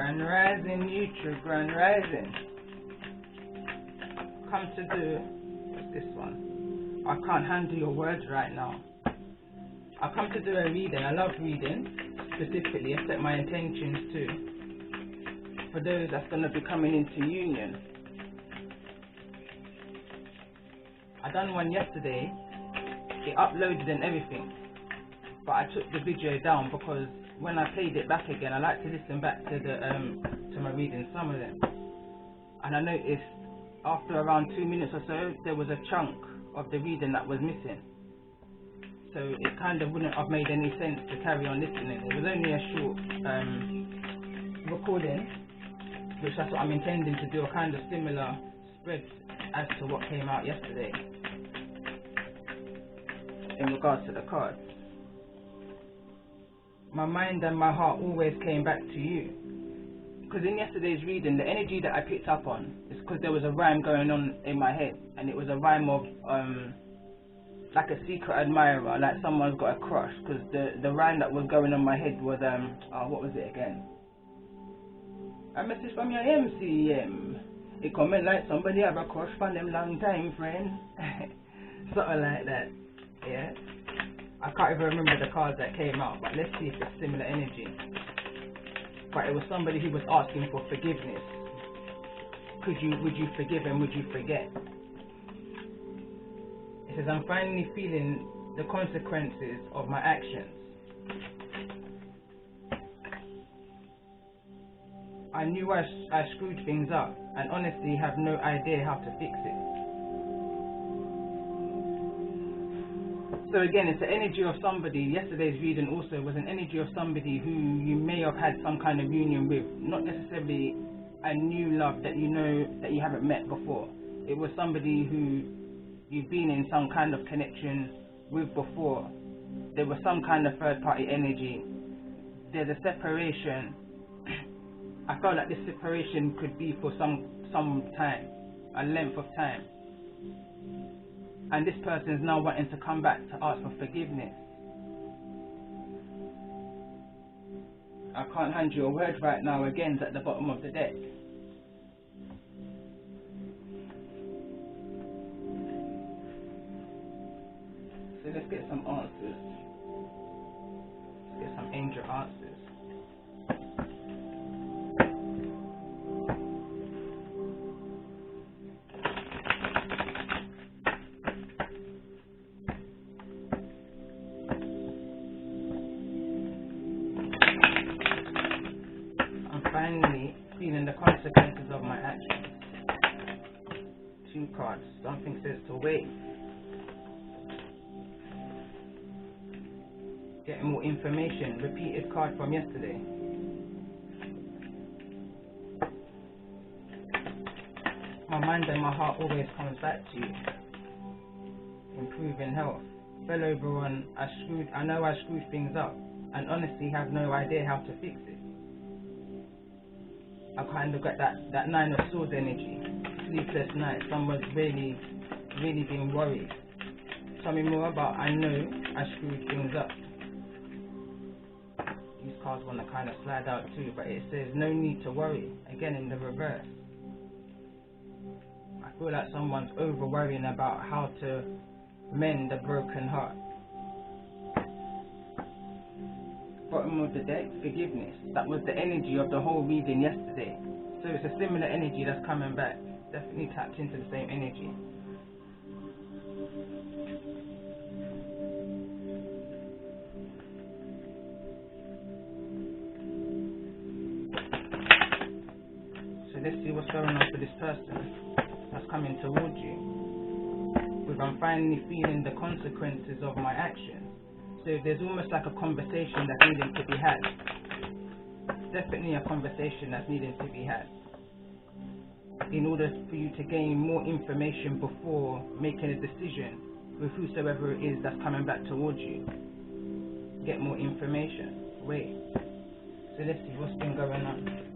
Grand Rising, Neutral, Grand Rising. Come to do, what's this one? I can't handle your words right now. I come to do a reading. I love reading, specifically. I set my intentions too. For those that's going to be coming into union. I done one yesterday. It uploaded and everything. But I took the video down because when I played it back again, I like to listen back to the to my reading, some of them. And I noticed after around 2 minutes or so, there was a chunk of the reading that was missing. So it kind of wouldn't have made any sense to carry on listening. It was only a short recording, which that's what I'm intending to do, a kind of similar spread as to what came out yesterday in regards to the cards. My mind and my heart always came back to you. Because in yesterday's reading, the energy that I picked up on is because there was a rhyme going on in my head, and it was a rhyme of like a secret admirer, like someone's got a crush. Because the rhyme that was going on in my head was what was it again? A message from your MCM. It comment like somebody have a crush for them long time friend. Something like that. Yeah. I can't even remember the cards that came out, but let's see if it's similar energy. But it was somebody who was asking for forgiveness. Would you forgive and would you forget? It says, I'm finally feeling the consequences of my actions. I knew I screwed things up and honestly have no idea how to fix it. So again, it's the energy of somebody. Yesterday's reading also was an energy of somebody who you may have had some kind of union with, not necessarily a new love that you know that you haven't met before. It was somebody who you've been in some kind of connection with before. There was some kind of third party energy. There's a separation. I felt like this separation could be for some time, a length of time. And this person is now wanting to come back to ask for forgiveness. I can't hand you a word right now, again, it's at the bottom of the deck. So let's get some answers. Let's get some angel answers. Finally feeling the consequences of my actions. 2 cards. Something says to wait. Getting more information. Repeated card from yesterday. My mind and my heart always comes back to you. Improving health. Fell over on I know I screwed things up and honestly have no idea how to fix it. I kind of got that 9 of Swords energy. Sleepless nights. Someone's really been worried. Tell me more about I know I screwed things up. These cards want to kind of slide out too, but it says no need to worry. Again in the reverse. I feel like someone's over worrying about how to mend a broken heart. Bottom of the deck, forgiveness. That was the energy of the whole reading yesterday. So it's a similar energy that's coming back. Definitely tapped into the same energy. So let's see what's going on for this person that's coming towards you. With I'm finally feeling the consequences of my actions. So there's almost like a conversation that's needing to be had. Definitely a conversation that's needing to be had. In order for you to gain more information before making a decision with whosoever it is that's coming back towards you. Get more information. Wait. So let's see what's been going on.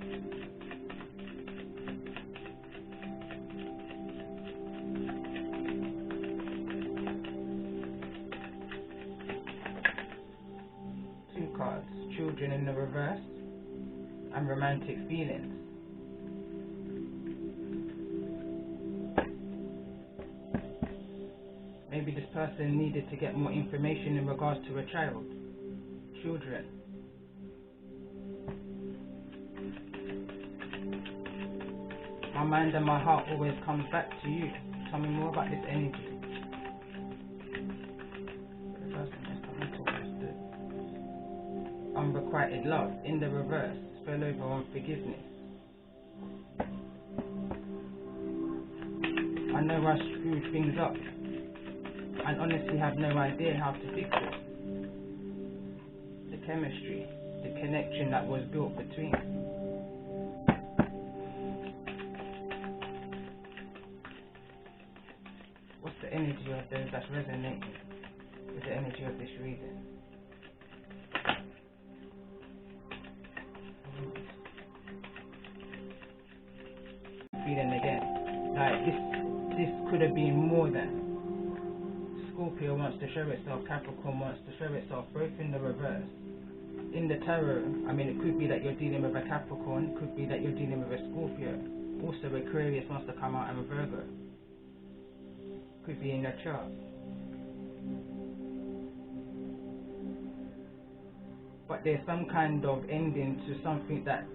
Children in the reverse and romantic feelings. Maybe this person needed to get more information in regards to a child, children. My mind and my heart always comes back to you. Tell me more about this energy. The person that's coming towards the unrequited love in the reverse, spell over on forgiveness. I know I screwed things up and honestly have no idea how to fix it. The chemistry, the connection that was built between. What's the energy of those that's resonating with the energy of this reading? Feeling again, like this could have been more than. Scorpio wants to show itself, Capricorn wants to show itself, both in the reverse. In the tarot, I mean, it could be that you're dealing with a Capricorn, it could be that you're dealing with a Scorpio. Also, Aquarius wants to come out, and a Virgo. Could be in your chart. But there's some kind of ending to something that,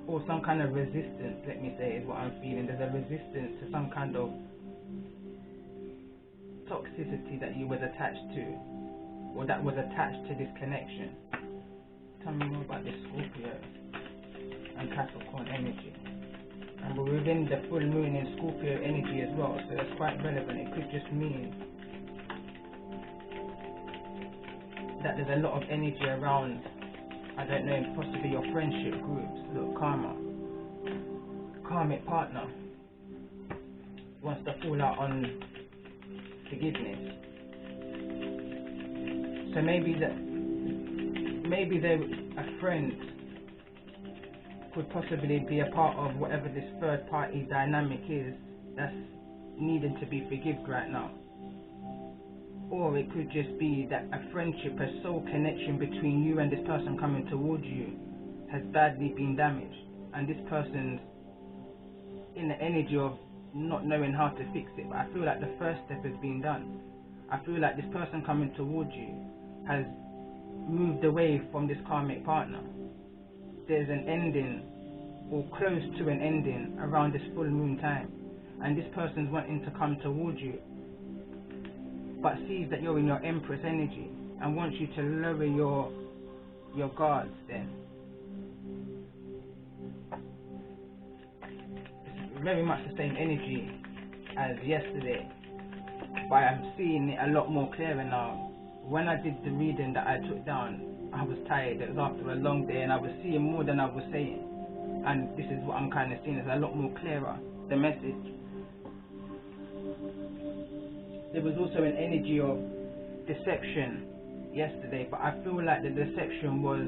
or some kind of resistance, let me say, is what I'm feeling. There's a resistance to some kind of toxicity that you was attached to, or that was attached to this connection. Tell me more about this Scorpio and Capricorn energy. And we're within the full moon in Scorpio energy as well, so that's quite relevant. It could just mean that there's a lot of energy around, I don't know, possibly your friendship groups. Look, karmic partner wants to fall out on forgiveness. So maybe a friend could possibly be a part of whatever this third party dynamic is that's needing to be forgiven right now. Or it could just be that a friendship, a soul connection between you and this person coming towards you has badly been damaged, and this person's in the energy of not knowing how to fix it. But I feel like the first step has been done. I feel like this person coming towards you has moved away from this karmic partner. There's an ending, or close to an ending, around this full moon time, and this person's wanting to come towards you, but sees that you're in your Empress energy and wants you to lower your guards then. It's very much the same energy as yesterday, but I'm seeing it a lot more clearer now. When I did the reading that I took down, I was tired. It was after a long day and I was seeing more than I was saying, and this is what I'm kind of seeing. It's a lot more clearer, the message. There was also an energy of deception yesterday, but I feel like the deception was,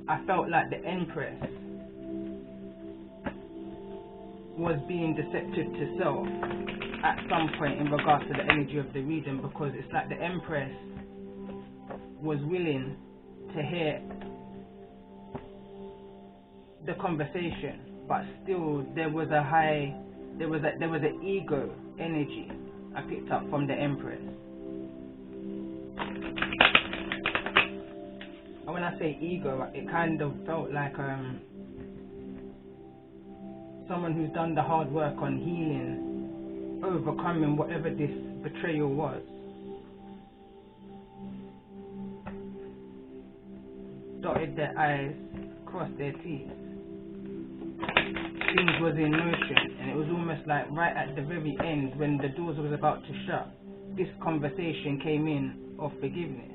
I felt like the Empress was being deceptive to self at some point in regards to the energy of the reading, because it's like the Empress was willing to hear the conversation, but still there was an ego energy I picked up from the Empress. And when I say ego, it kind of felt like someone who's done the hard work on healing, overcoming whatever this betrayal was. Dotted their I's, crossed their T's. Things was in motion, and it was almost like right at the very end, when the doors was about to shut, this conversation came in of forgiveness,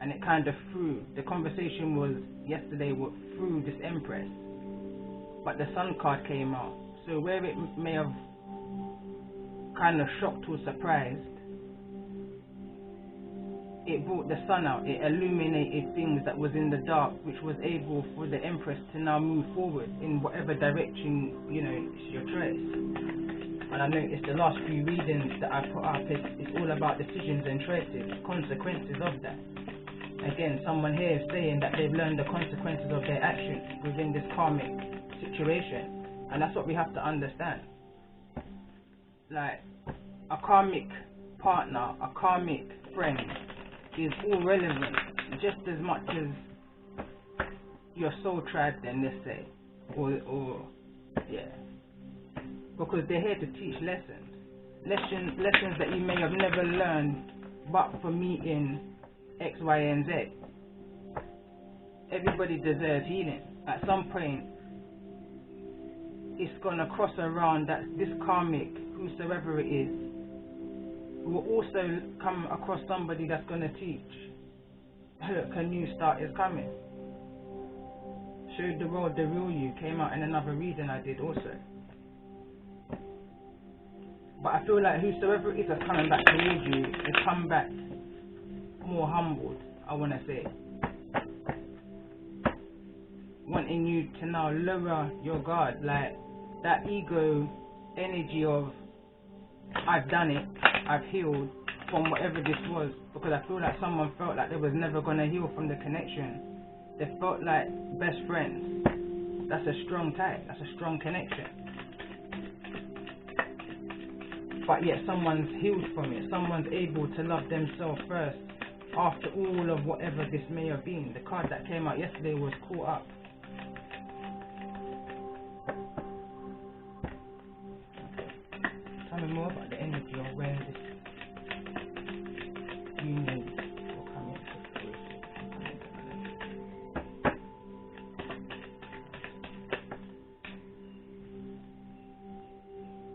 and it kind of threw. The conversation was yesterday through this Empress, but the Sun card came out. So where it may have kind of shocked or surprised, it brought the sun out. It illuminated things that was in the dark, which was able for the Empress to now move forward in whatever direction, it's your choice. And I noticed the last few readings that I put up, it's all about decisions and choices, consequences of that. Again, someone here is saying that they've learned the consequences of their actions within this karmic situation. And that's what we have to understand. Like, a karmic partner, a karmic friend is all relevant just as much as your soul tribe then, let's say. Or yeah. Because they're here to teach lessons that you may have never learned but for meeting X, Y, and Z. Everybody deserves healing. At some point, it's gonna cross around that this karmic, whosoever it is, will also come across somebody that's gonna teach. Look, a new start is coming. Showed the world the real you came out in another reading I did also. But I feel like whosoever it is that's coming back towards you has come back more humbled, I want to say. Wanting you to now lower your guard, like that ego energy of I've done it, I've healed from whatever this was, because I feel like someone felt like they was never going to heal from the connection. They felt like best friends. That's a strong tie, that's a strong connection. But yet someone's healed from it, someone's able to love themselves first after all of whatever this may have been. The card that came out yesterday was caught up. Tell me more about the energy of when this union will come into fruition.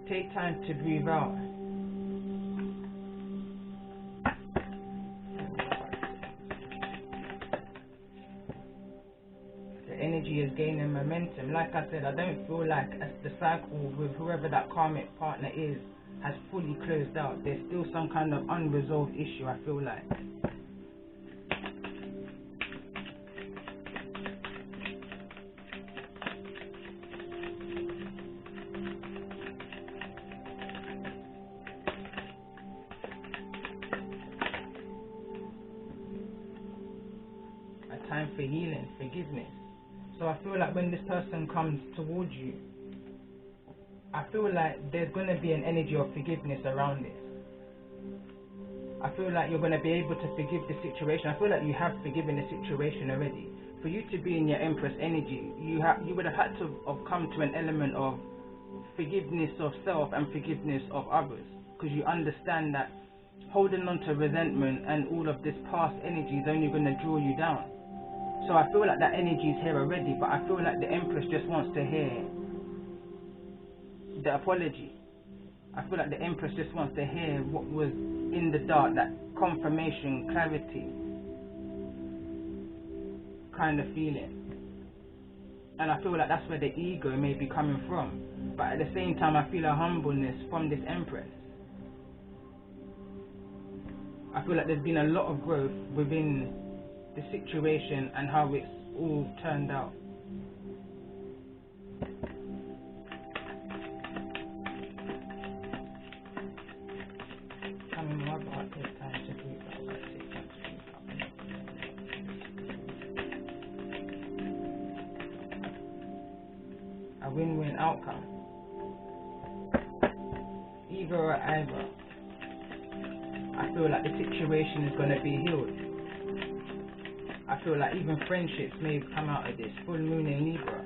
Take time to breathe out. The energy is gaining momentum. Like I said, I don't feel like the cycle with whoever that karmic partner is has fully closed out. There's still some kind of unresolved issue, I feel like. A time for healing, forgiveness. So I feel like when this person comes towards you, I feel like there's going to be an energy of forgiveness around it. I feel like you're going to be able to forgive the situation. I feel like you have forgiven the situation already. For you to be in your Empress energy, you would have had to have come to an element of forgiveness of self and forgiveness of others, because you understand that holding on to resentment and all of this past energy is only going to draw you down. So I feel like that energy is here already, but I feel like the Empress just wants to hear the apology. I feel like the Empress just wants to hear what was in the dark, that confirmation, clarity kind of feeling. And I feel like that's where the ego may be coming from. But at the same time, I feel a humbleness from this Empress. I feel like there's been a lot of growth within the situation and how it's all turned out. Tell me more about this time to breathe out. A win-win outcome. Either or either. I feel like the situation is going to be healed. I feel like even friendships may come out of this. Full moon in Libra.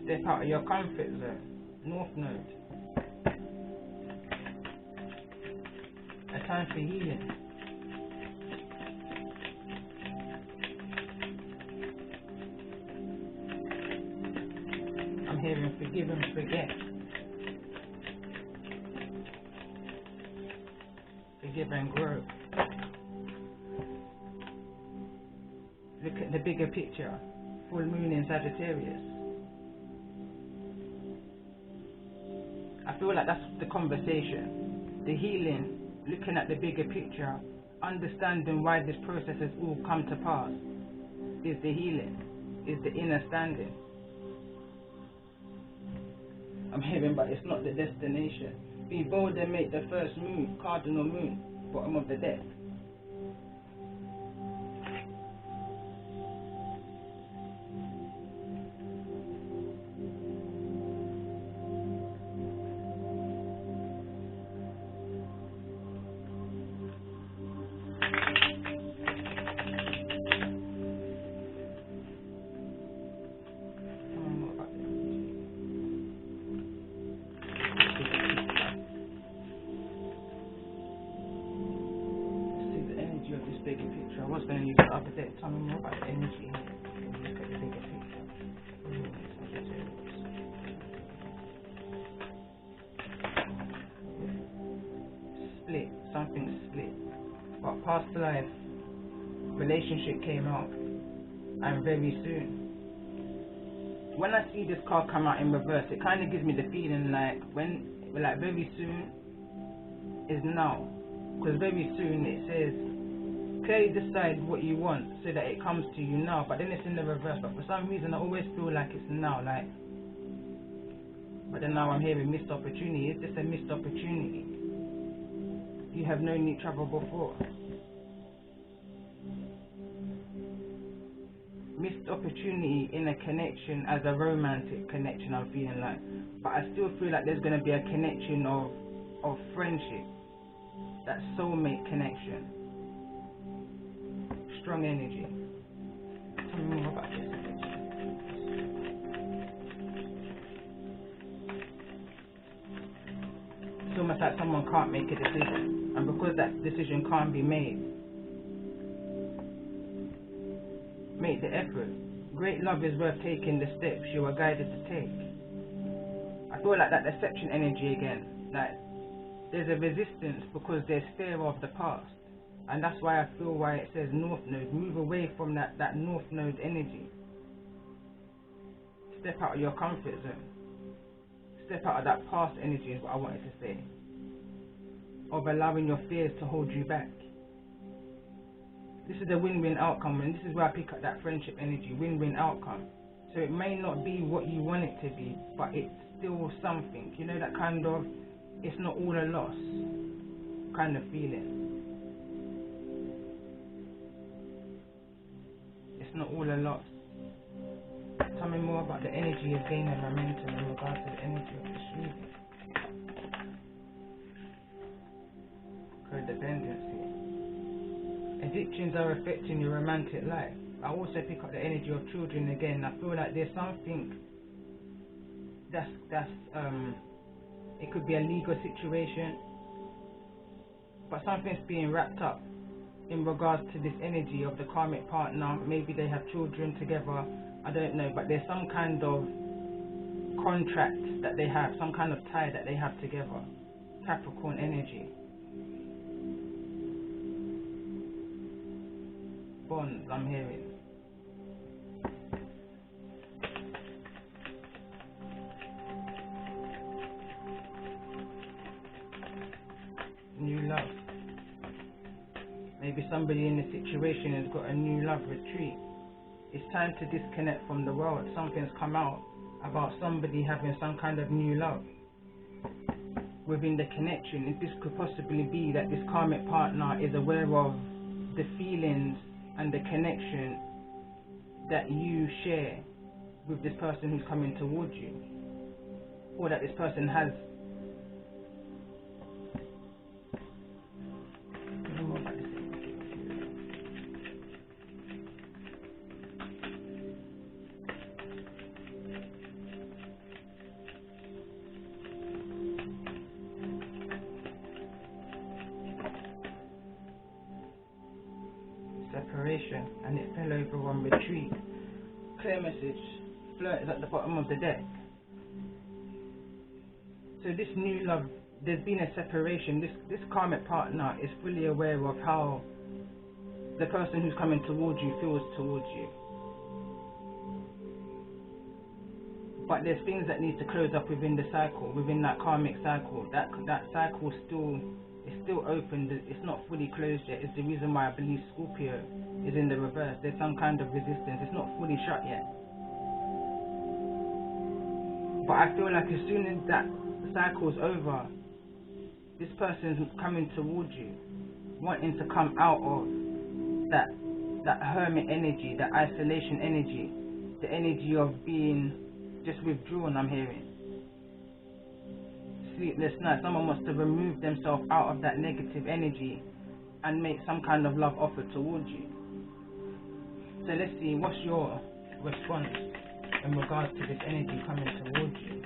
Step out of your comfort zone. North Node. A time for healing. I'm hearing forgive and forget. Forgive and grow. Look at the bigger picture. Full moon in Sagittarius. I feel like that's the conversation. The healing, looking at the bigger picture, understanding why this process has all come to pass, is the healing, is the inner standing. I'm hearing, but it's not the destination. Be bold and make the first move. Cardinal moon. Bottom of the deck. Bigger picture. I was going to use the upper deck. Tell me more about the energy. Look at the bigger picture. Split. Something split. But past life, relationship came out, and very soon. When I see this card come out in reverse, it kind of gives me the feeling like very soon is now, because very soon it says. Clearly decide what you want so that it comes to you now, but then it's in the reverse. But for some reason I always feel like it's now, but then now I'm hearing missed opportunity. Is this a missed opportunity? You have known each other before. Missed opportunity in a connection as a romantic connection, I'm feeling like, but I still feel like there's going to be a connection of friendship, that soulmate connection. Strong energy. Tell me more about this. It's almost like someone can't make a decision, and because that decision can't be made, make the effort. Great love is worth taking the steps you are guided to take. I feel like that deception energy again. Like there's a resistance because there's fear of the past. And that's why I feel why it says North Node. Move away from that North Node energy. Step out of your comfort zone. Step out of that past energy is what I wanted to say. Of allowing your fears to hold you back. This is a win-win outcome, and this is where I pick up that friendship energy. Win-win outcome. So it may not be what you want it to be, but it's still something. You know, that kind of, it's not all a loss kind of feeling. Not all a loss. Tell me more about the energy of gaining momentum in regards to the energy of this reading. Codependency. Addictions are affecting your romantic life. I also pick up the energy of children again. I feel like there's something that's it could be a legal situation, but something's being wrapped up in regards to this energy of the karmic partner. Maybe they have children together, I don't know, but there's some kind of contract that they have, some kind of tie that they have together. Capricorn energy. Bonds, I'm hearing. New love. Maybe somebody in the situation has got a new love retreat. It's time to disconnect from the world. Something's come out about somebody having some kind of new love within the connection. This could possibly be that this karmic partner is aware of the feelings and the connection that you share with this person who's coming towards you, or that this person has. Separation, and it fell over on retreat. Clear message. Flirt is at the bottom of the deck. So this new love, there's been a separation. This karmic partner is fully aware of how the person who's coming towards you feels towards you. But there's things that need to close up within the cycle, within that karmic cycle. That cycle is still open. It's not fully closed yet. It's the reason why I believe Scorpio is in the reverse. There's some kind of resistance. It's not fully shut yet. But I feel like as soon as that cycle's over, this person's coming towards you, wanting to come out of that hermit energy, that isolation energy, the energy of being just withdrawn. I'm hearing sleepless night. Someone wants to remove themselves out of that negative energy and make some kind of love offer towards you. So let's see, what's your response in regards to this energy coming towards you?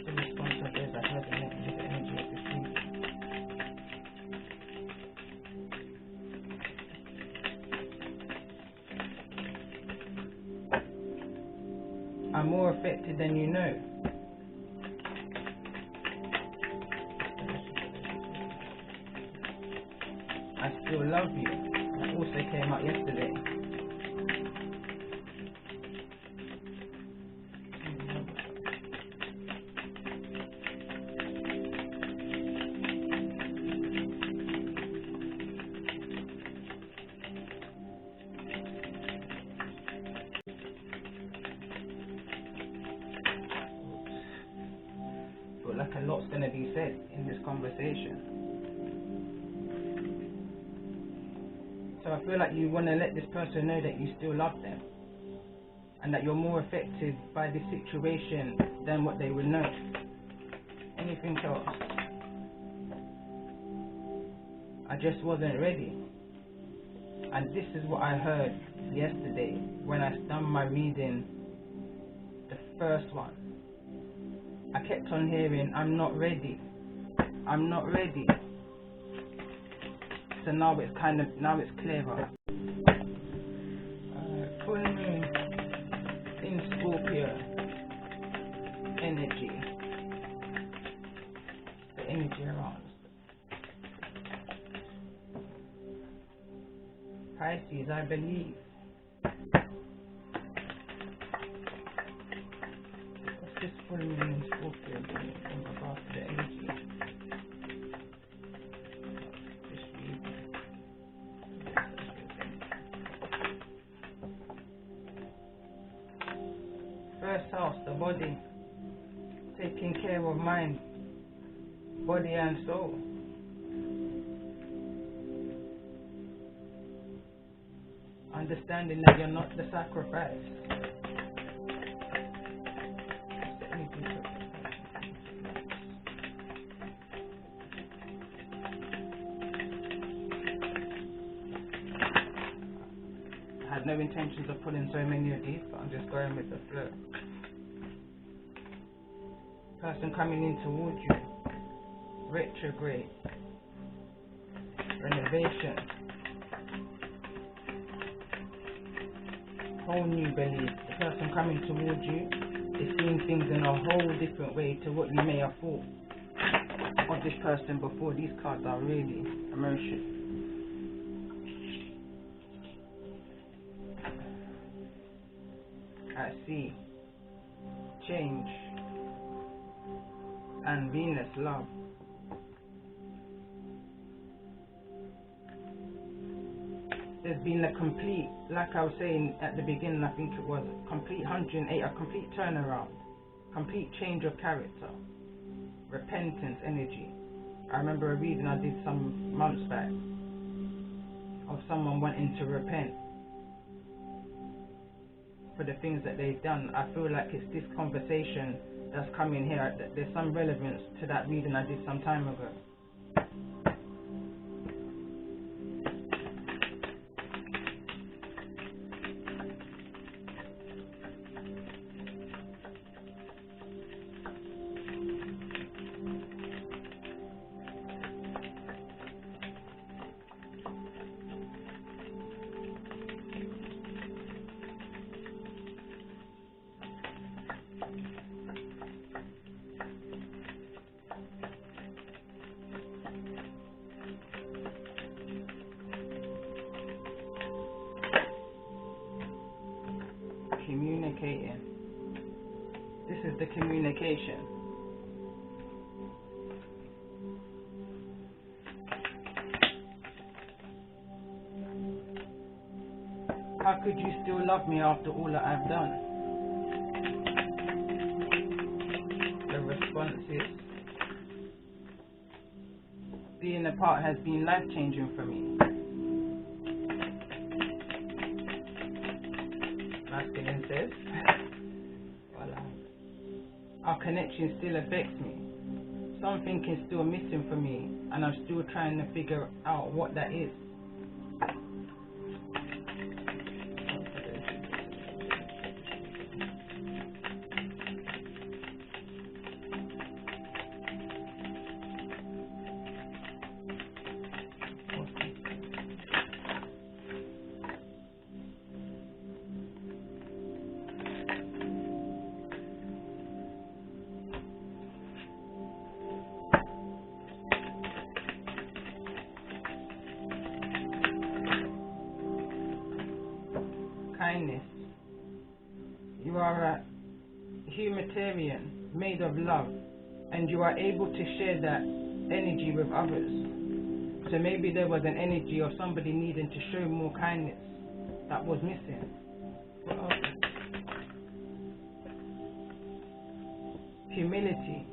The response of those that heard the negative energy of this people. I'm more affected than you know. I still love you. That also came out yesterday. But like a lot's going to be said in this conversation. So I feel like you want to let this person know that you still love them and that you're more affected by this situation than what they will know. Anything else? I just wasn't ready. And this is what I heard yesterday when I done my reading, the first one. I kept on hearing, I'm not ready. I'm not ready. So now it's clearer. Full moon in Scorpio energy. The energy around. Pisces, I believe. What's this full moon in Scorpio doing in regards to the energy? First house, the body, taking care of mind, body and soul. Understanding that you're not the sacrifice. I had no intentions of pulling so many of these, but I'm just going with the flow. Person coming in towards you, retrograde, renovation, whole new belief. The person coming towards you is seeing things in a whole different way to what you may have thought of this person before. These cards are really emotional. I see change and Venus love. There's been a complete, like I was saying at the beginning, I think it was complete 108, a complete turnaround, complete change of character, repentance energy. I remember a reading I did some months back of someone wanting to repent for the things that they've done. I feel like it's this conversation that's coming here. There's some relevance to that reading I did some time ago. Communicating. This is the communication. How could you still love me after all that I've done? The response is apart has been life-changing for me. Masculine says, voila. Our connection still affects me. Something is still missing for me, and I'm still trying to figure out what that is. Kindness. You are a humanitarian made of love, and you are able to share that energy with others. So maybe there was an energy of somebody needing to show more kindness that was missing. What else? Humility.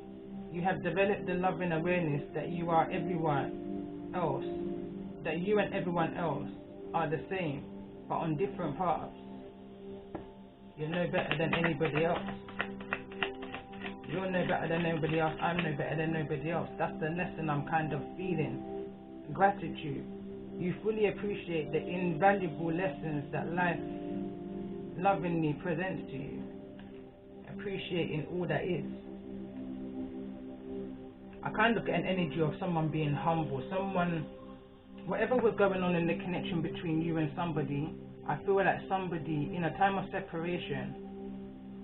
You have developed the loving awareness that you are everyone else, that you and everyone else are the same, but on different paths. You're no better than anybody else. You're no better than anybody else. I'm no better than nobody else. That's the lesson I'm kind of feeling. Gratitude. You fully appreciate the invaluable lessons that life lovingly presents to you. Appreciating all that is. I kind of get an energy of someone being humble. Someone, whatever was going on in the connection between you and somebody, I feel like somebody in a time of separation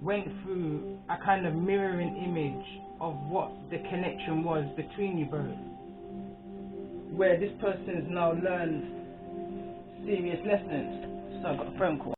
went through a kind of mirroring image of what the connection was between you both, where this person's now learned serious lessons. So I got a phone call.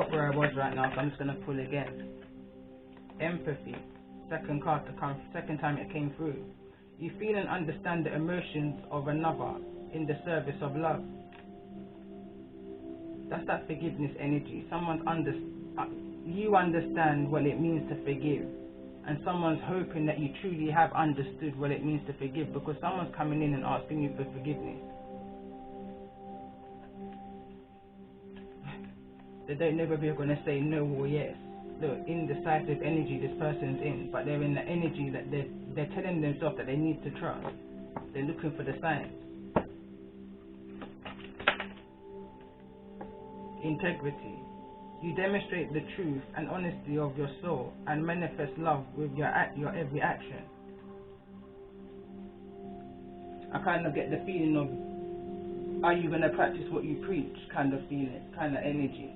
forgot where I was right now, so I'm just gonna pull again. Empathy. Second card to come. Second time it came through. You feel and understand the emotions of another in the service of love. That's that forgiveness energy. You understand what it means to forgive, and someone's hoping that you truly have understood what it means to forgive, because someone's coming in and asking you for forgiveness. They don't know whether you're going to say no or yes. The indecisive energy this person's in, but they're in the energy that they're telling themselves that they need to trust. They're looking for the signs. Integrity. You demonstrate the truth and honesty of your soul and manifest love with your every action. I kind of get the feeling of, are you going to practice what you preach kind of feeling, kind of energy.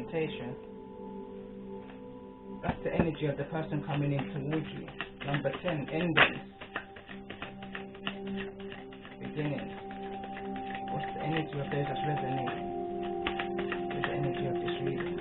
temptation. That's the energy of the person coming in towards you. Number 10, endings. Beginnings. What's the energy of those that's resonating? What's the energy of this reading?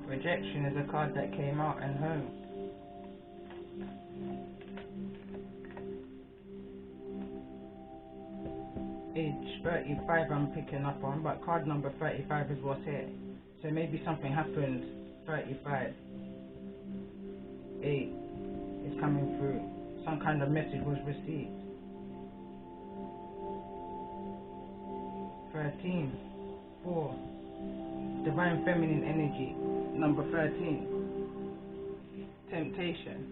Rejection is a card that came out, and home. Age 35 I'm picking up on, but card number 35 is what's here. So maybe something happened. 35. 8 is coming through. Some kind of message was received. 13. 4. Divine feminine energy. Number 13. Temptation.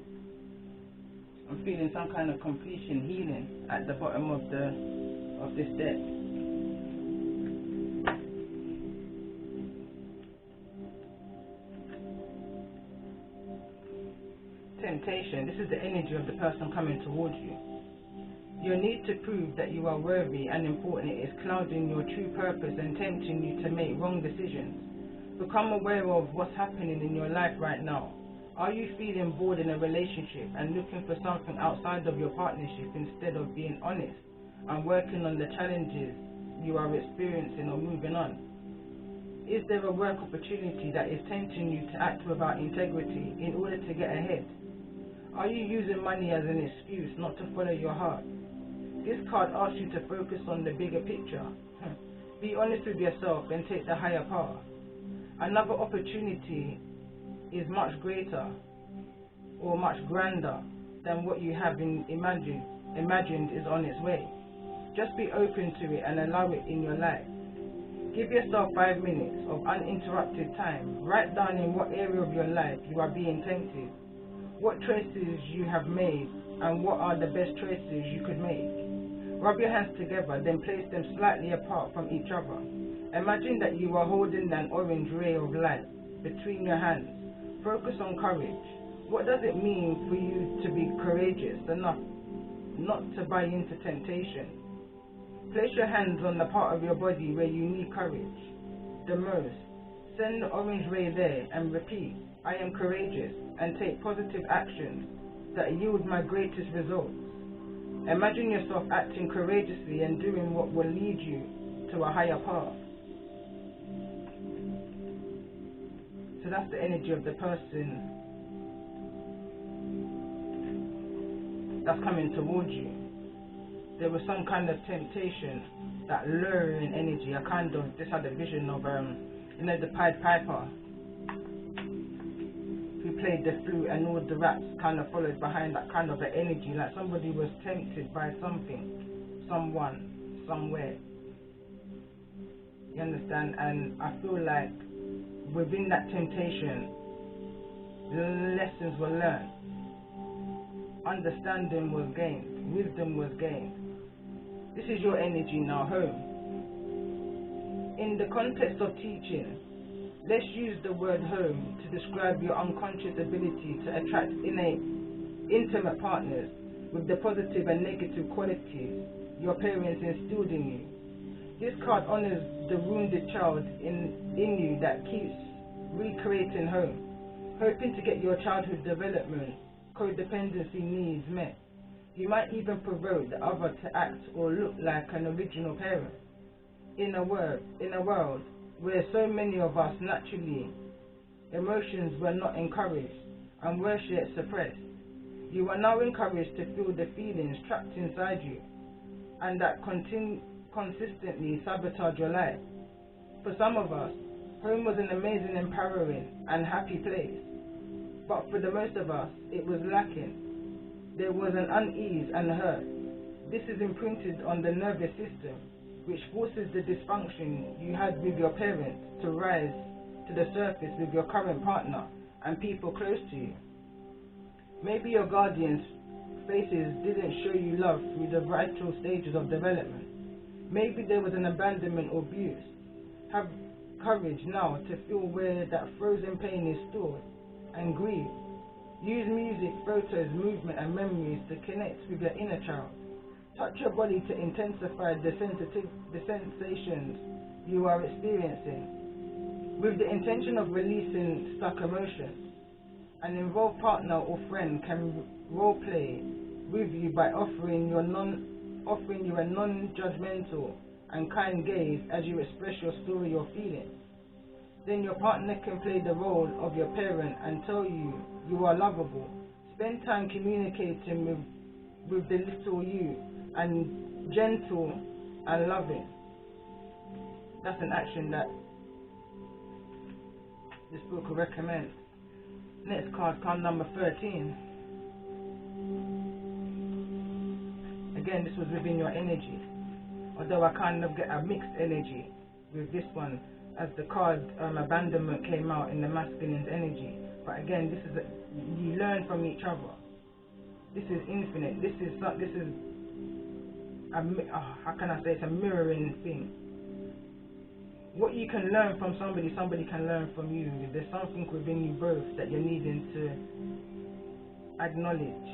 I'm feeling some kind of completion, healing at the bottom of this deck. Temptation. This is the energy of the person coming towards you. Your need to prove that you are worthy and important is clouding your true purpose and tempting you to make wrong decisions. Become aware of what's happening in your life right now. Are you feeling bored in a relationship and looking for something outside of your partnership instead of being honest and working on the challenges you are experiencing or moving on? Is there a work opportunity that is tempting you to act without integrity in order to get ahead? Are you using money as an excuse not to follow your heart? This card asks you to focus on the bigger picture. Be honest with yourself and take the higher path. Another opportunity is much greater or much grander than what you have imagined is on its way. Just be open to it and allow it in your life. Give yourself 5 minutes of uninterrupted time. Write down in what area of your life you are being tempted, what choices you have made, and what are the best choices you could make. Rub your hands together, then place them slightly apart from each other. Imagine that you are holding an orange ray of light between your hands. Focus on courage. What does it mean for you to be courageous enough not to buy into temptation? Place your hands on the part of your body where you need courage the most. Send the orange ray there and repeat, I am courageous, and take positive actions that yield my greatest results. Imagine yourself acting courageously and doing what will lead you to a higher path. So that's the energy of the person that's coming towards you. There was some kind of temptation, that luring energy. Just had a vision of, the Pied Piper who played the flute and all the rats kind of followed behind that kind of an energy, like somebody was tempted by something, someone, somewhere. You understand? And I feel like within that temptation, lessons were learned, understanding was gained, wisdom was gained. This is your energy now, home. In the context of teaching, let's use the word home to describe your unconscious ability to attract intimate partners with the positive and negative qualities your parents instilled in you. This card honors the wounded child in you that keeps recreating home, hoping to get your childhood development, codependency needs met. You might even provoke the other to act or look like an original parent. In a world where so many of us naturally, emotions were not encouraged and were yet suppressed, you are now encouraged to feel the feelings trapped inside you and that consistently sabotage your life. For some of us, home was an amazing, empowering and happy place, but for the most of us, it was lacking. There was an unease and hurt. This is imprinted on the nervous system, which forces the dysfunction you had with your parents to rise to the surface with your current partner and people close to you. Maybe your guardians faces didn't show you love through the vital stages of development. Maybe there was an abandonment or abuse. Have courage now to feel where that frozen pain is stored and grieve. Use music, photos, movement and memories to connect with your inner child. Touch your body to intensify the sensations you are experiencing with the intention of releasing stuck emotions. An involved partner or friend can role play with you by offering you a non-judgmental and kind gaze as you express your story or feelings. Then your partner can play the role of your parent and tell you you are lovable. Spend time communicating with the little you and gentle and loving. That's an action that this book will recommend. Next card number 13. Again, this was within your energy. Although I kind of get a mixed energy with this one, as the card abandonment came out in the masculine's energy. But again, this is you learn from each other. This is infinite. This is how can I say, it's a mirroring thing. What you can learn from somebody can learn from you. There's something within you both that you're needing to acknowledge.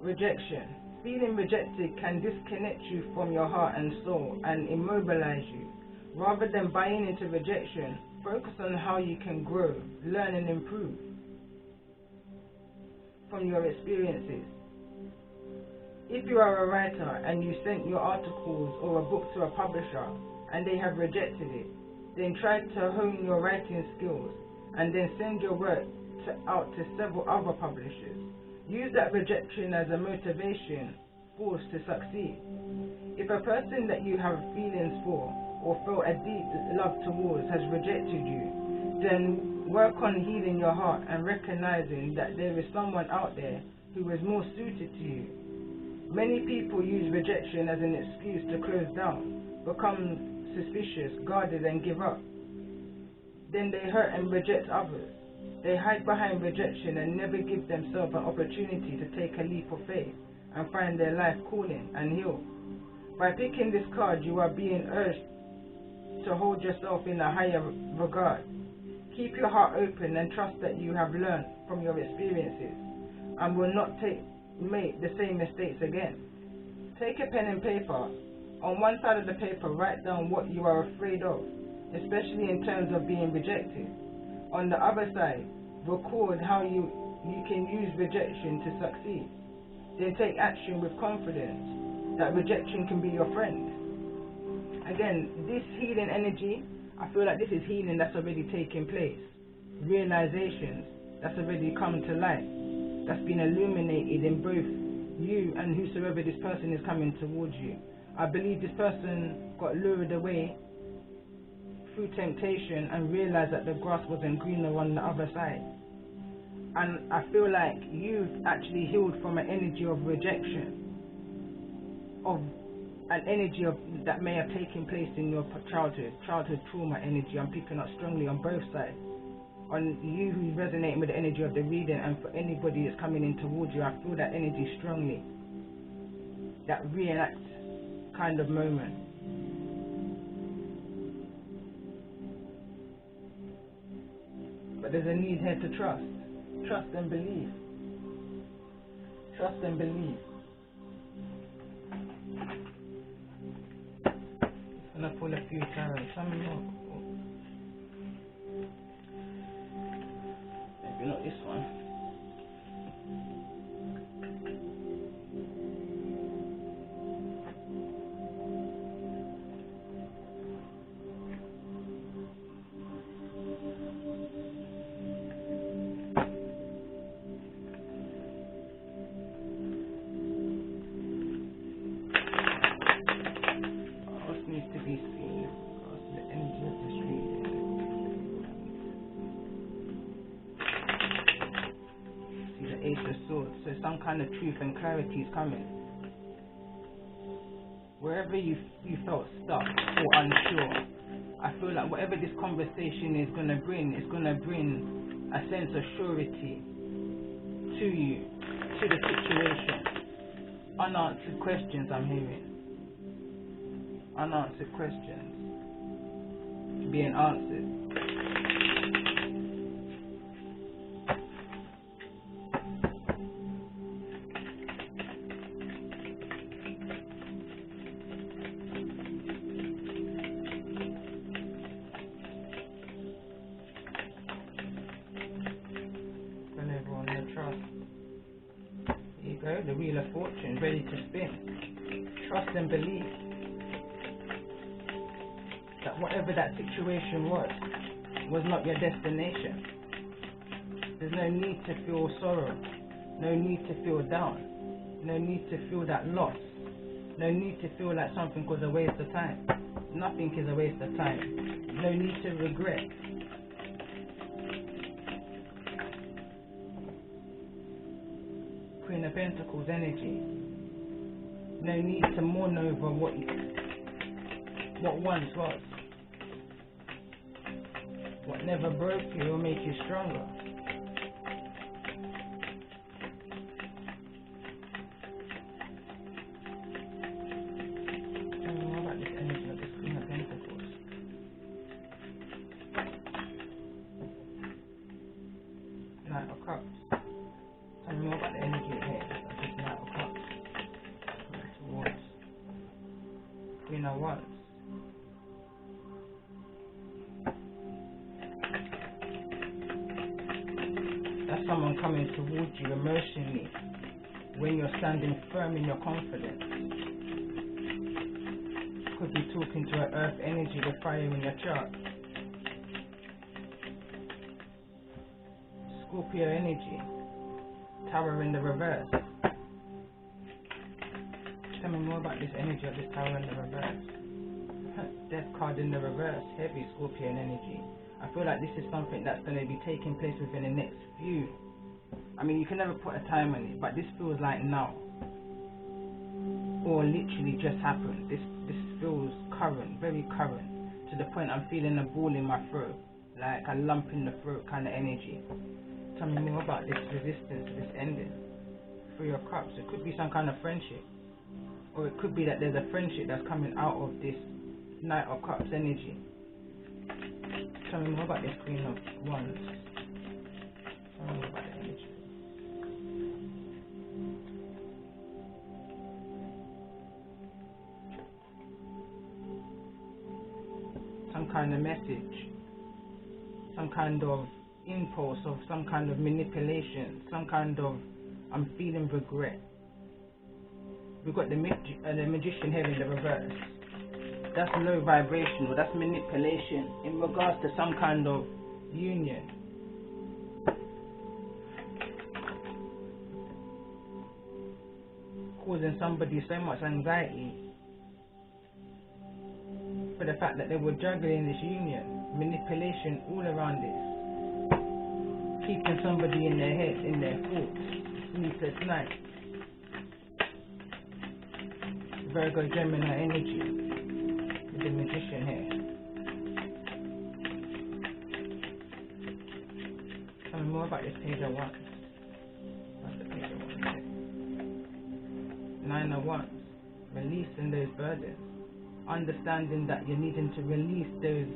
Rejection. Feeling rejected can disconnect you from your heart and soul and immobilize you. Rather than buying into rejection, focus on how you can grow, learn and improve from your experiences. If you are a writer and you sent your articles or a book to a publisher and they have rejected it, then try to hone your writing skills and then send your work out to several other publishers. Use that rejection as a motivation force to succeed. If a person that you have feelings for or felt a deep love towards has rejected you, then work on healing your heart and recognizing that there is someone out there who is more suited to you. Many people use rejection as an excuse to close down, become suspicious, guarded and give up. Then they hurt and reject others. They hide behind rejection and never give themselves an opportunity to take a leap of faith and find their life calling and heal. By picking this card, you are being urged to hold yourself in a higher regard. Keep your heart open and trust that you have learned from your experiences and will not make the same mistakes again. Take a pen and paper. On one side of the paper, write down what you are afraid of, especially in terms of being rejected. On the other side, record how you can use rejection to succeed. Then take action with confidence that rejection can be your friend. Again, this healing energy, I feel like this is healing that's already taken place. Realizations that's already come to light, that's been illuminated in both you and whosoever this person is coming towards you. I believe this person got lured away through temptation and realized that the grass wasn't greener on the other side. And I feel like you've actually healed from an energy of rejection, of an energy that may have taken place in your childhood trauma energy. I'm picking up strongly on both sides. On you who's resonating with the energy of the reading, and for anybody that's coming in towards you, I feel that energy strongly. That reenact kind of moment. But there's a need here to trust. Trust and believe. Trust and believe. I'm going to pull a few tarots. Some more. Maybe not this one. So some kind of truth and clarity is coming. Wherever you felt stuck or unsure, I feel like whatever this conversation is going to bring, it's going to bring a sense of surety to you, to the situation. Unanswered questions I'm hearing. Unanswered questions being answered. The Wheel of Fortune ready to spin. Trust and believe that whatever that situation was not your destination. There's no need to feel sorrow, no need to feel down, no need to feel that loss, no need to feel like something was a waste of time. Nothing is a waste of time. No need to regret. Queen of Pentacles energy. No need to mourn over what once was. What never broke you will make you stronger. Tell me more about this energy of this Queen of Pentacles. Knight of Cups. Tell me more about the energy here. This Knight of Cups. Towards Queen of Wands. That's someone coming towards you emotionally when you're standing firm in your confidence. Could be talking to an earth energy, the fire in your chart. Scorpio energy. Tower in the reverse. Tell me more about this energy of this Tower in the reverse. Death card in the reverse. Heavy Scorpion energy. I feel like this is something that's going to be taking place within the next few. I mean, you can never put a time on it, but this feels like now. Or literally just happened. This feels current, very current. To the point I'm feeling a ball in my throat. Like a lump in the throat kind of energy. Tell me more about this resistance, this ending. Three of Cups. It could be some kind of friendship. Or it could be that there's a friendship that's coming out of this Knight of Cups energy. Tell me more about this Queen of Wands. Tell me more about the energy. Some kind of message. Some kind of impulse of some kind of manipulation. Some kind of I'm feeling regret. We've got the Magician here in the reverse. That's low vibrational, that's manipulation in regards to some kind of union. Causing somebody so much anxiety for the fact that they were juggling this union. Manipulation all around this. Keeping somebody in their head, in their thoughts. Sleepless night. Virgo Gemini energy. The Magician here. Tell me more about this Page of Wands. What's the Page of Wands here? Nine of Wands. Releasing those burdens. Understanding that you're needing to release those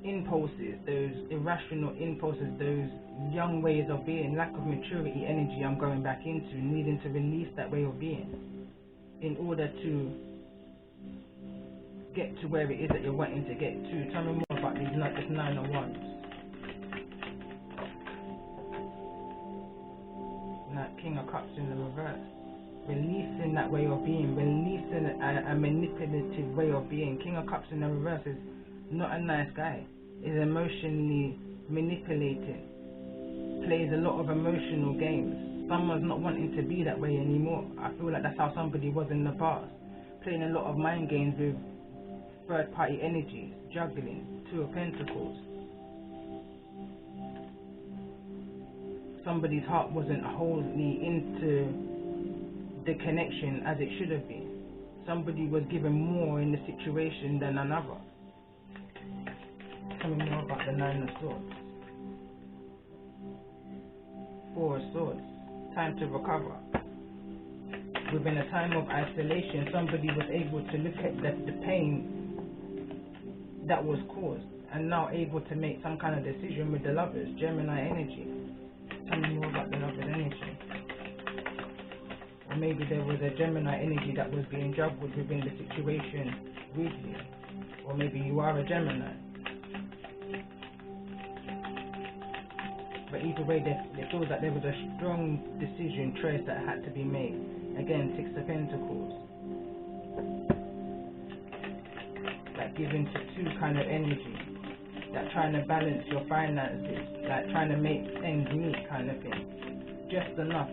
impulses, those irrational impulses, those young ways of being, lack of maturity energy I'm going back into, needing to release that way of being. In order to get to where it is that you're wanting to get to. Tell me more about this Nine of Wands. That King of Cups in the reverse. Releasing that way of being, releasing a manipulative way of being. King of Cups in the reverse is not a nice guy. Is emotionally manipulating. Plays a lot of emotional games. Someone's not wanting to be that way anymore. I feel like that's how somebody was in the past. Playing a lot of mind games with third party energies. Juggling. Two of Pentacles. Somebody's heart wasn't wholly into the connection as it should have been. Somebody was given more in the situation than another. Tell me more about the Nine of Swords. Four of Swords. Time to recover. Within a time of isolation, somebody was able to look at the pain that was caused and now able to make some kind of decision with the Lovers. Gemini energy. Tell me more about the Lovers energy. Or maybe there was a Gemini energy that was being juggled within the situation with you. Or maybe you are a Gemini. But either way, it feels like there was a strong decision, choice that had to be made. Again, Six of Pentacles. Like giving to two kind of energy. Like trying to balance your finances. Like trying to make ends meet kind of thing. Just enough.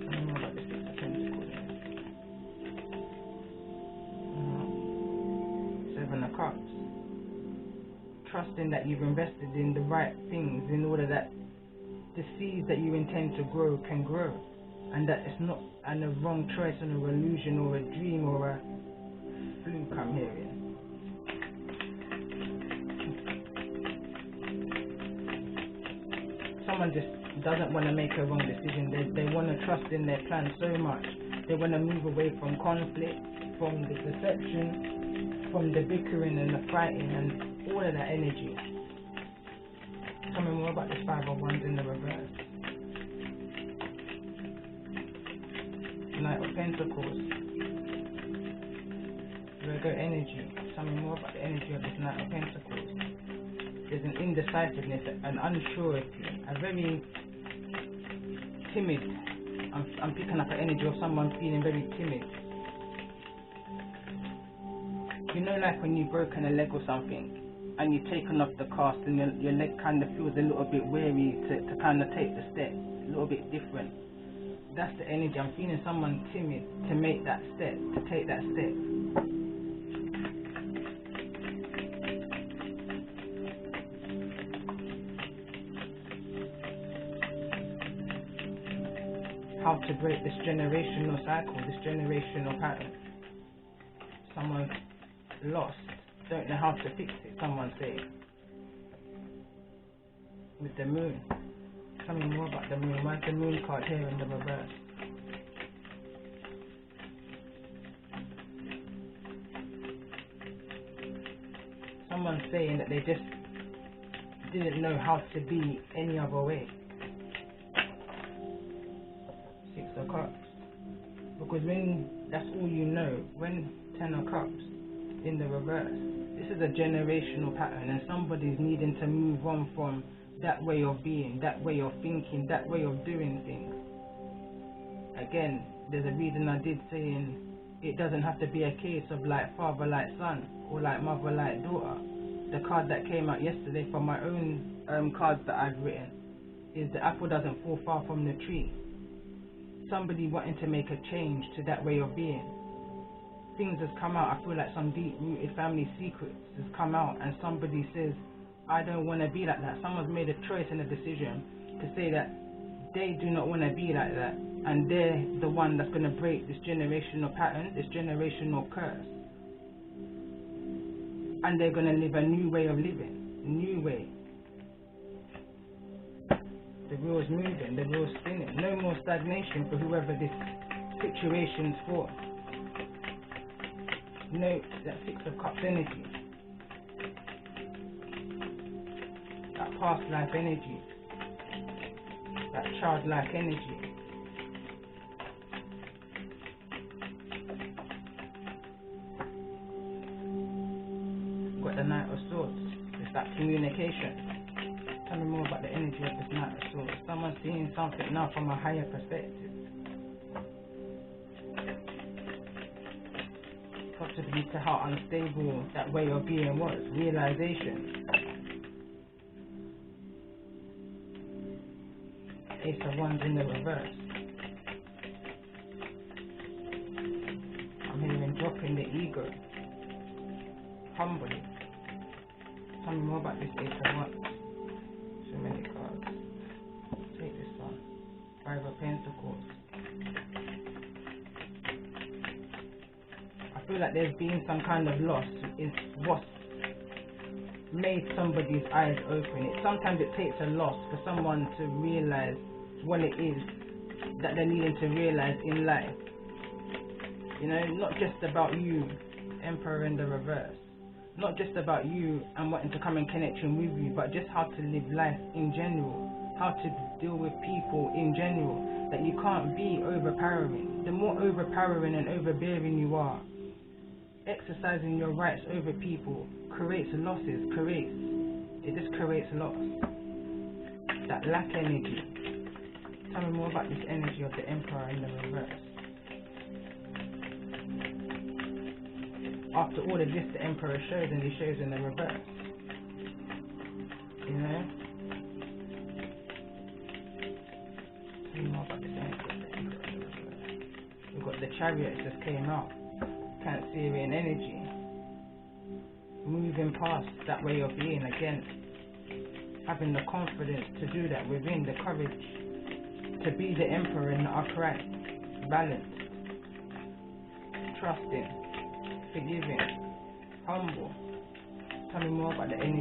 I don't know about the Six of Pentacles. Seven of Cups. Trusting that you've invested in the right things in order that the seeds that you intend to grow can grow, and that it's not a wrong choice and an illusion or a dream or a fluke I'm hearing. Someone just doesn't want to make a wrong decision. They want to trust in their plan so much. They want to move away from conflict, from the deception, from the bickering and the fighting and all of that energy. Tell me more about this Five of Wands in the reverse. Knight of Pentacles. Virgo energy. Tell me more about the energy of this Knight of Pentacles. There's an indecisiveness, an unsurety, a very timid. I'm picking up an energy of someone feeling very timid. You know, like when you've broken a leg or something, and you've taken off the cast and your leg kind of feels a little bit weary to kind of take the step, a little bit different. That's the energy. I'm feeling someone timid to make that step, to take that step. How to break this generational cycle, this generational pattern. Someone's lost. Don't know how to fix it, someone say. With the Moon. Tell me more about the Moon. Why is the Moon card here in the reverse? Someone's saying that they just didn't know how to be any other way. Six of Cups. Because when that's all you know, when Ten of Cups in the reverse, this is a generational pattern, and somebody's needing to move on from that way of being, that way of thinking, that way of doing things. Again, there's a reason I did saying it doesn't have to be a case of like father like son or like mother like daughter. The card that came out yesterday from my own cards that I've written is the apple doesn't fall far from the tree. Somebody wanting to make a change to that way of being. Things has come out. I feel like some deep-rooted family secrets has come out, and somebody says, I don't want to be like that. Someone's made a choice and a decision to say that they do not want to be like that, and they're the one that's going to break this generational pattern, this generational curse, and they're going to live a new way of living, a new way. The wheel's moving, the wheel's spinning. No more stagnation for whoever this situation's for. Note that Six of Cups energy, that past life energy, that childlike energy. Got the Knight of Swords. It's that communication. Tell me more about the energy of this Knight of Swords. Someone's seeing something now from a higher perspective. Possibly to how unstable that way of being was. Realization. Ace of Wands in the reverse. I'm hearing dropping the ego. Humbly. Tell me more about this Ace of Wands. So many cards. Take this one. Five of Pentacles. I feel like there's been some kind of loss. It's made somebody's eyes open. Sometimes it takes a loss for someone to realize what it is that they're needing to realize in life. You know, not just about you, Emperor in the reverse. Not just about you and wanting to come in connection with you, but just how to live life in general. How to deal with people in general. That you can't be overpowering. The more overpowering and overbearing you are, exercising your rights over people creates losses, it just creates loss. That lack energy. Tell me more about this energy of the Emperor in the reverse. After all of this, the Emperor shows, and he shows in the reverse. You know? Tell me more about this energy of the Emperor in the reverse. We've got the Chariot just came out. Cancerian energy. Moving past that way of being again. Having the confidence to do that within, the courage to be the Emperor in the upright, balanced, trusting, forgiving, humble. Tell me more about the energy